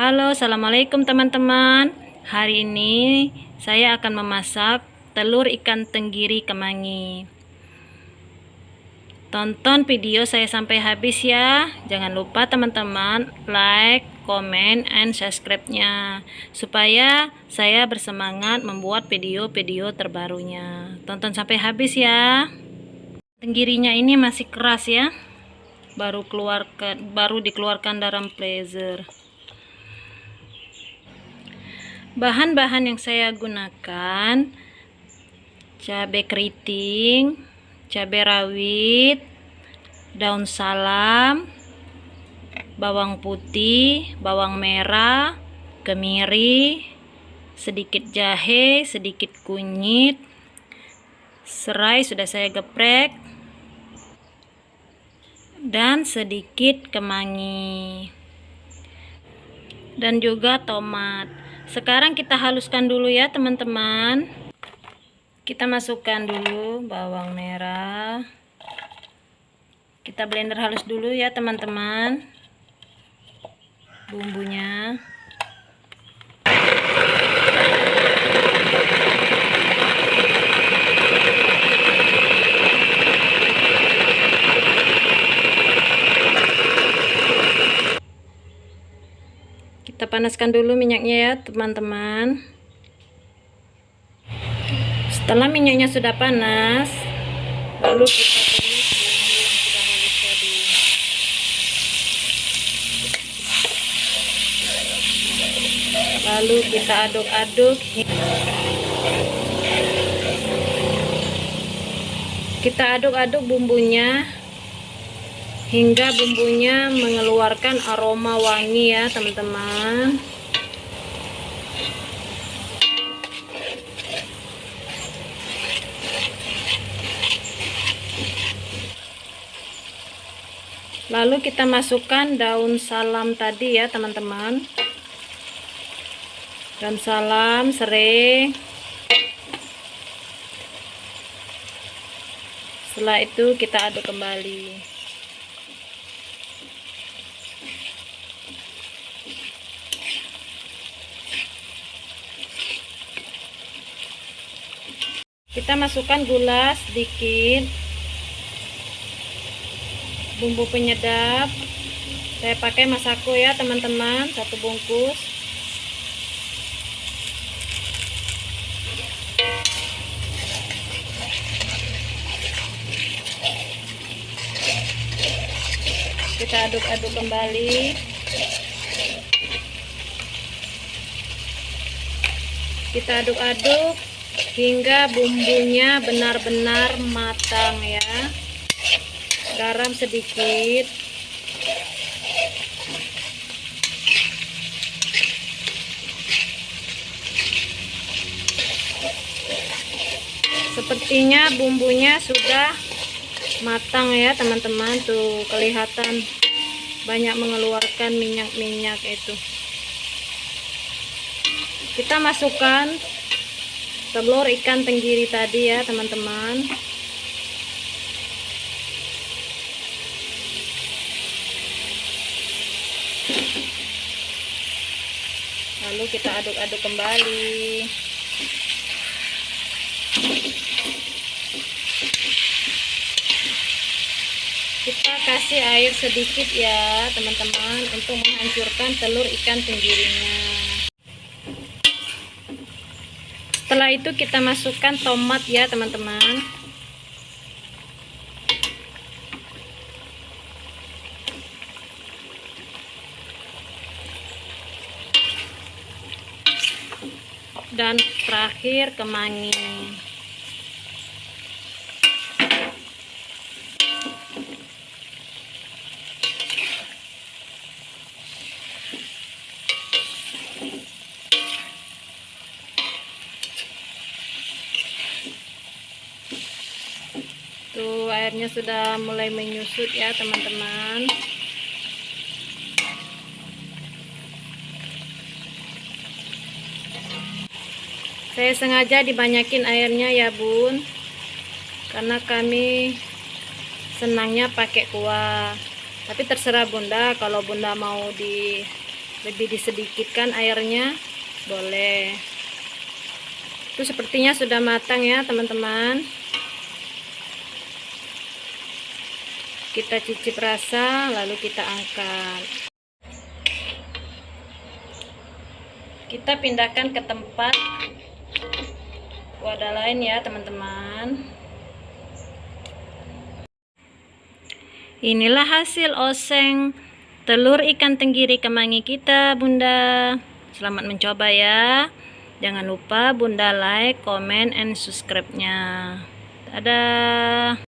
Halo, assalamualaikum teman-teman. Hari ini saya akan memasak telur ikan tenggiri kemangi. Tonton video saya sampai habis ya. Jangan lupa teman-teman like, comment, and subscribe-nya supaya saya bersemangat membuat video-video terbarunya. Tonton sampai habis ya. Tenggirinya ini masih keras ya. Baru dikeluarkan dalam freezer. Bahan-bahan yang saya gunakan: cabai keriting, cabai rawit, daun salam, bawang putih, bawang merah, kemiri, sedikit jahe, sedikit kunyit, serai sudah saya geprek, dan sedikit kemangi, dan juga tomat. Sekarang kita haluskan dulu ya teman-teman. Kita masukkan dulu bawang merah. Kita blender halus dulu ya teman-teman bumbunya. Kita panaskan dulu minyaknya ya teman-teman. Setelah minyaknya sudah panas, lalu kita tumis bumbu yang sudah halus tadi. Lalu kita aduk-aduk. Kita aduk-aduk bumbunya hingga bumbunya mengeluarkan aroma wangi ya teman-teman. Lalu kita masukkan daun salam tadi ya teman-teman. Daun salam, serai. Setelah itu kita aduk kembali. Kita masukkan gula sedikit, bumbu penyedap. Saya pakai Masako ya teman-teman, 1 bungkus. Kita aduk-aduk kembali. Kita aduk-aduk hingga bumbunya benar-benar matang ya. Garam sedikit. Sepertinya bumbunya sudah matang ya teman-teman. Tuh kelihatan banyak mengeluarkan minyak-minyak itu. Kita masukkan telur ikan tenggiri tadi ya teman-teman. Lalu kita aduk-aduk kembali. Kita kasih air sedikit ya teman-teman untuk menghancurkan telur ikan tenggirinya. Setelah itu kita masukkan tomat ya teman-teman. Dan terakhir kemangi. Tuh airnya sudah mulai menyusut ya teman-teman. Saya sengaja dibanyakin airnya ya bun, karena kami senangnya pakai kuah. Tapi terserah bunda, kalau bunda mau lebih disedikitkan airnya boleh. Itu sepertinya sudah matang ya teman-teman. Kita cicip rasa lalu kita angkat. Kita pindahkan ke tempat wadah lain ya teman-teman. Inilah hasil oseng telur ikan tenggiri kemangi kita, Bunda. Selamat mencoba ya. Jangan lupa Bunda like, comment, and subscribe-nya. Dadah.